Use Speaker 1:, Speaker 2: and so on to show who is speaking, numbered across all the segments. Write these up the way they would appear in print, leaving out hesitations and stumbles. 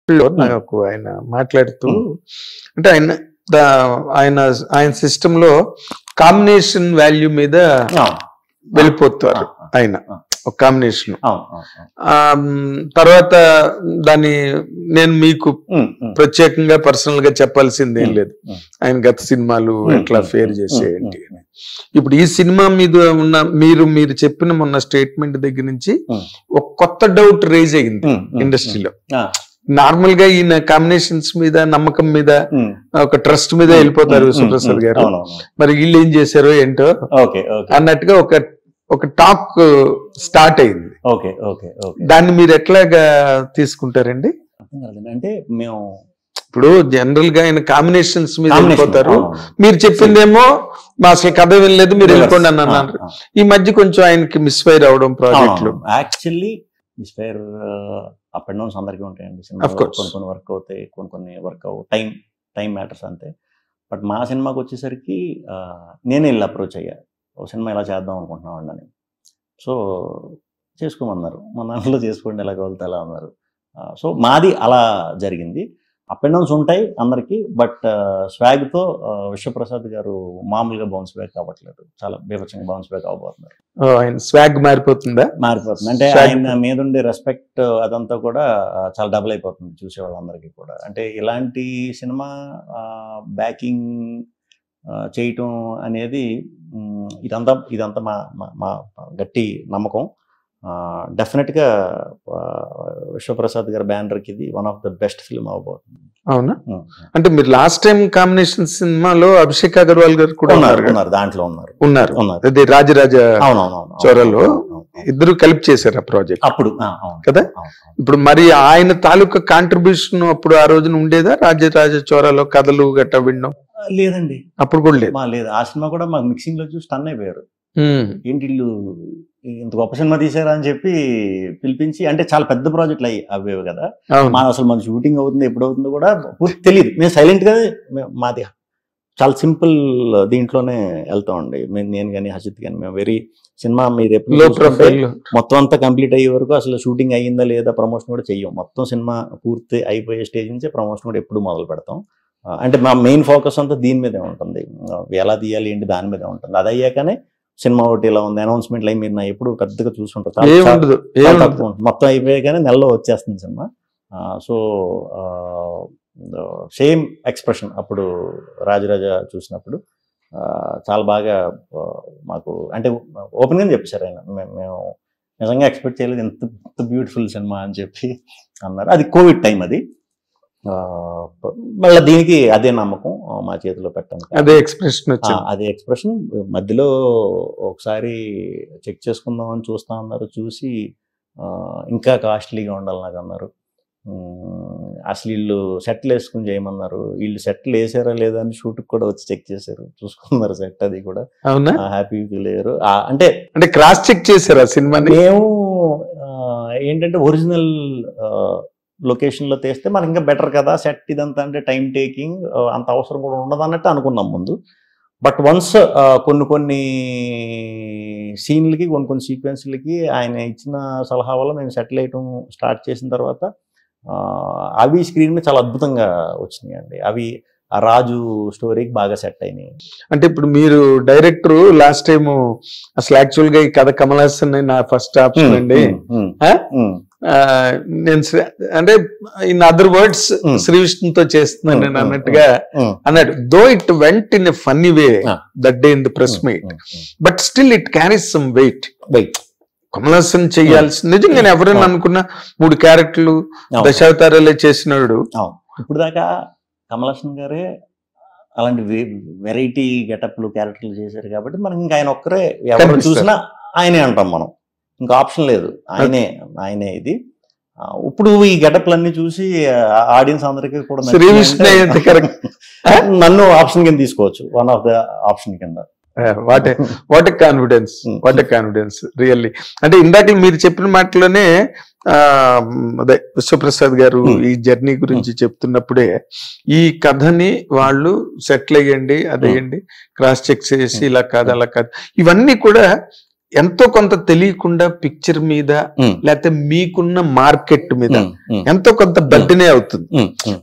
Speaker 1: నాకు ఆయన మాట్లాడుతూ అంటే ఆయన సిస్టమ్ లో కాంబినేషన్ వాల్యూ మీద వెళ్ళిపోతారు ఆయన ఒక కాంబినేషన్. తర్వాత దాన్ని నేను మీకు ప్రత్యేకంగా పర్సనల్ గా చెప్పాల్సింది ఏం లేదు, ఆయన గత సినిమాలు ఎట్లా ఫేర్ చేసేయండి. ఇప్పుడు ఈ సినిమా మీద ఉన్న మీరు చెప్పిన మొన్న స్టేట్మెంట్ దగ్గర నుంచి ఒక కొత్త డౌట్ రేజ్ అయింది ఇండస్ట్రీలో. నార్మల్ గా ఈయన కాంబినేషన్స్ మీద నమ్మకం మీద ఒక ట్రస్ట్ మీద వెళ్ళిపోతారు సుప్రసాద్ గారు, మరి వీళ్ళు ఏం చేశారో ఏంటో అన్నట్టుగా ఒక టాక్ స్టార్ట్ అయింది. దాన్ని మీరు ఎట్లాగా తీసుకుంటారండి?
Speaker 2: అంటే మేము
Speaker 1: ఇప్పుడు జనరల్ గా ఆయన కాంబినేషన్స్ మీద వెళ్ళిపోతారు, మీరు చెప్పిందేమో మా అసలు కథ వినలేదు మీరు వెళ్ళిపోండి అని అన్నారు. ఈ మధ్య కొంచెం ఆయనకి మిస్ఫైర్ అవడం ప్రాజెక్టులు.
Speaker 2: Actually misfire up and downs అందరికీ ఉంటాయండి. కొన్ని వర్క్ అవుతాయి, కొన్ని వర్క్ అవు టైం మ్యాటర్స్ అంతే. బట్ మా సినిమాకి వచ్చేసరికి నేనే వెళ్ళి అప్రోచ్ అయ్యా, ఒక సినిమా ఇలా చేద్దాం అనుకుంటున్నాం అని. సో చేసుకోమన్నారు, మా దాంట్లో చేసుకోండి ఎలా వెళ్తే ఎలా అన్నారు. సో మాది అలా జరిగింది. అప్ అండ్ డౌన్స్ ఉంటాయి అందరికీ, బట్ స్వాగ్తో విశ్వప్రసాద్ గారు మామూలుగా బౌన్స్ బ్యాక్ అవ్వట్లేదు, చాలా బీభత్సంగా బౌన్స్ బ్యాక్ అవ్వబోతున్నారు.
Speaker 1: స్వాగ్ మారిపోతుందా?
Speaker 2: మారిపోతుంది అంటే ఆయన మీద ఉండే రెస్పెక్ట్ అదంతా కూడా చాలా డబుల్ అయిపోతుంది చూసే వాళ్ళందరికీ కూడా. అంటే ఇలాంటి సినిమా బ్యాకింగ్ చేయటం అనేది ఇదంతా మా గట్టి నమ్మకం. డెఫినెట్గా విశ్వప్రసాద్ గారి బ్యానర్కి ఇది one of the best film అవబోతుంది.
Speaker 1: అవునా? అంటే మీరు లాస్ట్ టైం కాంబినేషన్ సినిమాలో అభిషేక్ అగర్వాల్ గారు కూడా
Speaker 2: ఉన్నారు, దాంట్లో ఉన్నారు.
Speaker 1: అది రాజరాజ చోరలో ఇద్దరు కలిపి చేశారు ఆ ప్రాజెక్ట్ అప్పుడు కదా. ఇప్పుడు మరి ఆయన తాలూకా కాంట్రిబ్యూషన్ అప్పుడు ఆ రోజున ఉండేదా? రాజరాజ చోరలో కథలు గట్ట వినడం
Speaker 2: లేదండి,
Speaker 1: అప్పుడు కూడా లేదు.
Speaker 2: ఆ సినిమా కూడా మాకు మిక్సింగ్ లో చూసి స్టన్ అయిపోయారు. ఏంటి వీళ్ళు ఇంత గొప్ప సినిమా తీసారా అని చెప్పి పిలిపించి, అంటే చాలా పెద్ద ప్రాజెక్టులు అవేవి కదా, అసలు మన షూటింగ్ అవుతుంది ఎప్పుడు అవుతుందో కూడా పూర్తి తెలియదు. మేము సైలెంట్ గా మాది చాలా సింపుల్ దీంట్లోనే వెళ్తామండి. నేను కానీ హసిత్ కానీ మేము వెరీ సినిమా మీరు ఎప్పుడు మొత్తం అంతా కంప్లీట్ అయ్యే వరకు అసలు షూటింగ్ అయ్యిందా లేదా ప్రమోషన్ కూడా చెయ్యం. మొత్తం సినిమా పూర్తి అయిపోయే స్టేజ్ నుంచే ప్రమోషన్ కూడా ఎప్పుడు మొదలు పెడతాం. అంటే మా మెయిన్ ఫోకస్ అంతా దీని మీదే ఉంటుంది, ఎలా తీయాలి ఏంటి దాని మీదే ఉంటుంది. అది అయ్యాకనే సినిమా ఒకటి ఇలా ఉంది అనౌన్స్మెంట్లు అయ్యి మీరు నా ఎప్పుడు పెద్దగా చూసుకుంటారు, మొత్తం అయిపోయాకనే నెలలో వచ్చేస్తుంది సినిమా. సో సేమ్ ఎక్స్ప్రెషన్ అప్పుడు రాజరాజ చూసినప్పుడు చాలా బాగా మాకు అంటే ఓపెన్గా చెప్పేశారు ఆయన, మేము నిజంగా ఎక్స్పెక్ట్ చేయలేదు ఎంత బ్యూటిఫుల్ సినిమా అని చెప్పి అన్నారు. అది కోవిడ్ టైం, అది మళ్ళీ దీనికి అదే నమ్మకం మా చేతిలో పెట్టాను,
Speaker 1: అదే ఎక్స్ప్రెషన్.
Speaker 2: మధ్యలో ఒకసారి చెక్ చేసుకుందాం అని చూస్తా అన్నారు, చూసి ఇంకా కాస్ట్లీగా ఉండాలి నాకు అన్నారు. అసలు వీళ్ళు సెట్లు వేసుకుని చేయమన్నారు, వీళ్ళు సెట్లు వేసారా లేదా అని షూట్కి కూడా వచ్చి చెక్ చేశారు, చూసుకున్నారు సెట్, అది కూడా హ్యాపీ ఫీల్ అయ్యారు. అంటే
Speaker 1: క్రాస్ చెక్ చేశారు ఆ సినిమా.
Speaker 2: మేము ఏంటంటే ఒరిజినల్ లొకేషన్ లో తీస్తే మనకి ఇంకా బెటర్ కదా, సెట్ ఇదంతా అంటే టైం టేకింగ్ అంత అవసరం కూడా ఉండదు అన్నట్టు అనుకున్నాం ముందు. బట్ వన్స్ కొన్ని సీన్లకి కొన్ని సీక్వెన్స్లకి ఆయన ఇచ్చిన సలహా వల్ల మేము సెటిల్ వేయటం స్టార్ట్ చేసిన తర్వాత అవి స్క్రీన్ మీద చాలా అద్భుతంగా వచ్చినాయి అండి. అవి ఆ రాజు స్టోరీకి బాగా సెట్ అయినాయి.
Speaker 1: అంటే ఇప్పుడు మీరు డైరెక్టర్ లాస్ట్ టైం అసలు యాక్చువల్ గా ఈ కథ కమల్ హాసన్ నా ఫస్ట్ ఆప్షన్ అండి, నేను అంటే ఇన్ అదర్ వర్డ్స్ శ్రీ విష్ణుతో చేస్తున్నాను నేను అన్నట్టుగా అన్నాడు. Though it went in a funny way that day in the press meet, but still it carries some weight. Kamal Haasan చెయ్యాల్సి నిజంగా ఎవరైనా అనుకున్నా 3 క్యారెక్టర్లు దశావతారాలే చేసినాడు.
Speaker 2: ఇప్పుడు దాకా కమల్ హాసన్ గారే అలాంటి వెరైటీ గెటప్లు క్యారెక్టర్లు చేశారు కాబట్టి మనకి ఇంకా ఆయన ఒక్కరే ఎవరు చూసినా ఆయనే అంటాం మనం, ఇంకా ఆప్షన్ లేదు, ఆయనే ఇది. ఇప్పుడు ఈ గెటప్లన్నీ చూసి ఆడియన్స్ అందరికీ కూడా నన్ను ఆప్షన్ కింద తీసుకోవచ్చు, వన్ ఆఫ్ ద ఆప్షన్ కింద.
Speaker 1: What confidence really. అంటే ఇందాక మీరు చెప్పిన మాటలోనే అదే విశ్వప్రసాద్ గారు ఈ జర్నీ గురించి చెప్తున్నప్పుడే ఈ కథని వాళ్ళు సెటిల్ అయ్యండి, అదేయండి, క్రాస్ చెక్ చేసి ఇలా కాదు అలా కాదు, ఇవన్నీ కూడా ఎంతో కొంత తెలియకుండా పిక్చర్ మీద లేకపోతే మీకున్న మార్కెట్ మీద ఎంతో కొంత బర్డెనే అవుతుంది.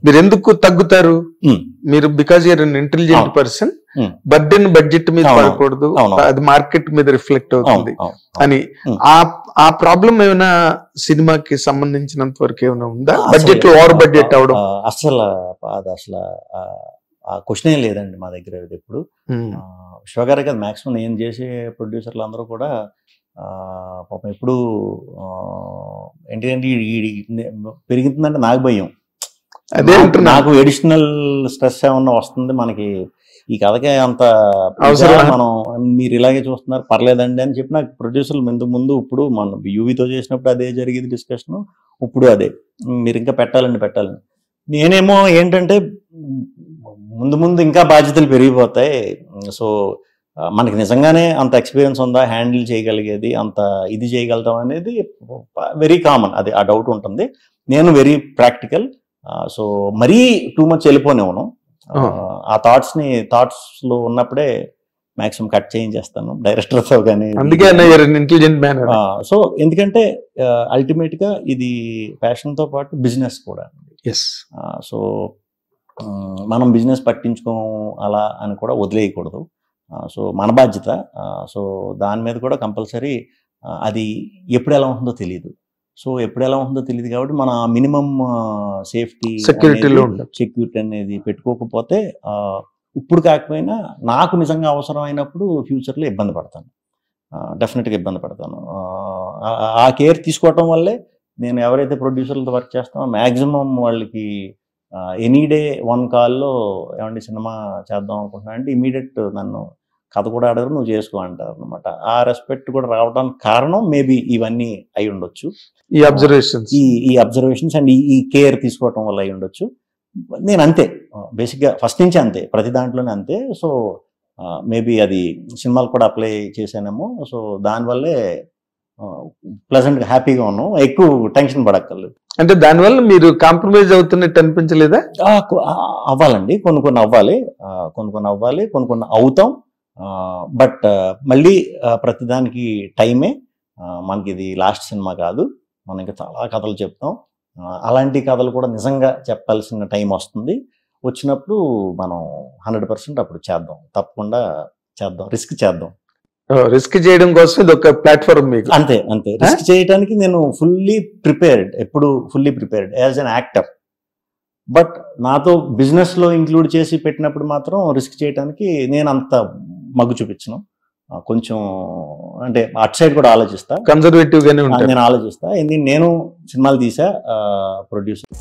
Speaker 1: మీరు ఎందుకు తగ్గుతారు? మీరు because you're unintelligent person, burden budget మీద పడకూడదు, అది మార్కెట్ మీద రిఫ్లెక్ట్ అవుతుంది అని. ఆ ప్రాబ్లం ఏమైనా సినిమాకి సంబంధించినంత వరకు ఏమైనా ఉందా? బడ్జెట్ లో ఓవర్ బడ్జెట్ అవడం
Speaker 2: అసలు ఆ క్వశ్చన్ లేదండి మా దగ్గర. ఎప్పుడు శివగారే కదా మ్యాక్సిమం నేను చేసే ప్రొడ్యూసర్లు అందరూ కూడా పాపం ఎప్పుడు ఏంటంటే పెరుగుతుందంటే నాకు భయం.
Speaker 1: అదే
Speaker 2: నాకు ఎడిషనల్ స్ట్రెస్ ఏమన్నా వస్తుంది మనకి ఈ కథకే అంత మనం మీరు ఇలాగే చూస్తున్నారు పర్లేదండి అని చెప్పి నాకు ప్రొడ్యూసర్లు ముందు ఇప్పుడు మనం యూవీతో చేసినప్పుడు అదే జరిగేది డిస్కషన్, ఇప్పుడు అదే మీరు ఇంకా పెట్టాలని. నేనేమో ఏంటంటే ముందు ఇంకా బాధ్యతలు పెరిగిపోతాయి. సో మనకి నిజంగానే అంత ఎక్స్పీరియన్స్ ఉందా, హ్యాండిల్ చేయగలిగేది అంత ఇది చేయగలుగుతాం అనేది వెరీ కామన్. అది ఆ డౌట్ ఉంటుంది. నేను వెరీ ప్రాక్టికల్. సో మరీ టూ మచ్ వెళ్ళిపోనివ్వను. ఆ థాట్స్ లో ఉన్నప్పుడే మాక్సిమం కట్ చేయించేస్తాను డైరెక్టర్తో కానీ. సో ఎందుకంటే అల్టిమేట్ గా ఇది ప్యాషన్ తో పాటు బిజినెస్ కూడా. సో మనం బిజినెస్ పట్టించుకోం అలా అని కూడా వదిలేయకూడదు. సో మన బాధ్యత. సో దాని మీద కూడా కంపల్సరీ అది ఎప్పుడు ఎలా ఉంటుందో తెలియదు. సో ఎప్పుడు ఎలా ఉంటుందో తెలియదు కాబట్టి మన మినిమం సెక్యూరిటీ అనేది పెట్టుకోకపోతే ఇప్పుడు కాకపోయినా నాకు నిజంగా అవసరం అయినప్పుడు ఫ్యూచర్లో ఇబ్బంది పడతాను, డెఫినెట్గా ఇబ్బంది పడతాను. ఆ కేర్ తీసుకోవటం వల్లే నేను ఎవరైతే ప్రొడ్యూసర్లతో వర్క్ చేస్తానో మ్యాక్సిమం వాళ్ళకి ఎనీ డే 1 కాల్లో ఏమంటే సినిమా చేద్దాం అనుకుంటున్నా అంటే ఇమీడియట్ నన్ను కథ కూడా అడగరు, నువ్వు చేసుకో అంటారు అనమాట. ఆ రెస్పెక్ట్ కూడా రావడానికి కారణం మేబీ ఇవన్నీ అయి ఉండొచ్చు, ఈ అబ్జర్వేషన్స్ అండ్ ఈ కేర్ తీసుకోవటం వల్ల అయి ఉండొచ్చు. నేను అంతే బేసిక్గా ఫస్ట్ నుంచి అంతే, ప్రతి దాంట్లోనే అంతే. సో మేబీ అది సినిమాలు కూడా అప్లై చేశానేమో. సో దానివల్లే ప్లెజెంట్గా హ్యాపీగా ఉన్నాం, ఎక్కువ టెన్షన్ పడక్కర్లేదు.
Speaker 1: అంటే దానివల్ల మీరు కాంప్రమైజ్ అవుతున్నట్టు అనిపించలేదా?
Speaker 2: అవ్వాలండి, కొన్ని అవ్వాలి, కొన్ని అవుతాం. బట్ మళ్ళీ ప్రతిదానికి టైమే. మనకి ఇది లాస్ట్ సినిమా కాదు, మనం ఇంకా చాలా కథలు చెప్తాం. అలాంటి కథలు కూడా నిజంగా చెప్పాల్సిన టైం వస్తుంది. వచ్చినప్పుడు మనం 100% అప్పుడు చేద్దాం, తప్పకుండా చేద్దాం, రిస్క్ చేద్దాం.
Speaker 1: రిస్క్ చేయడం కోసం ఇది ఒక ప్లాట్ఫామ్ మీకు.
Speaker 2: అంతే రిస్క్ చేయడానికి నేను ఎప్పుడు fully prepared as an actor. But నాతో బిజినెస్ లో ఇంక్లూడ్ చేసి పెట్టినప్పుడు మాత్రం రిస్క్ చేయడానికి నేను అంత మగ్గు చూపించను. కొంచెం అంటే అటు సైడ్ కూడా ఆలోచిస్తా,
Speaker 1: కన్జర్వేటివ్ గానే ఉంటాను,
Speaker 2: నేను ఆలోచిస్తా. నేను సినిమాలు తీసా, ప్రొడ్యూసర్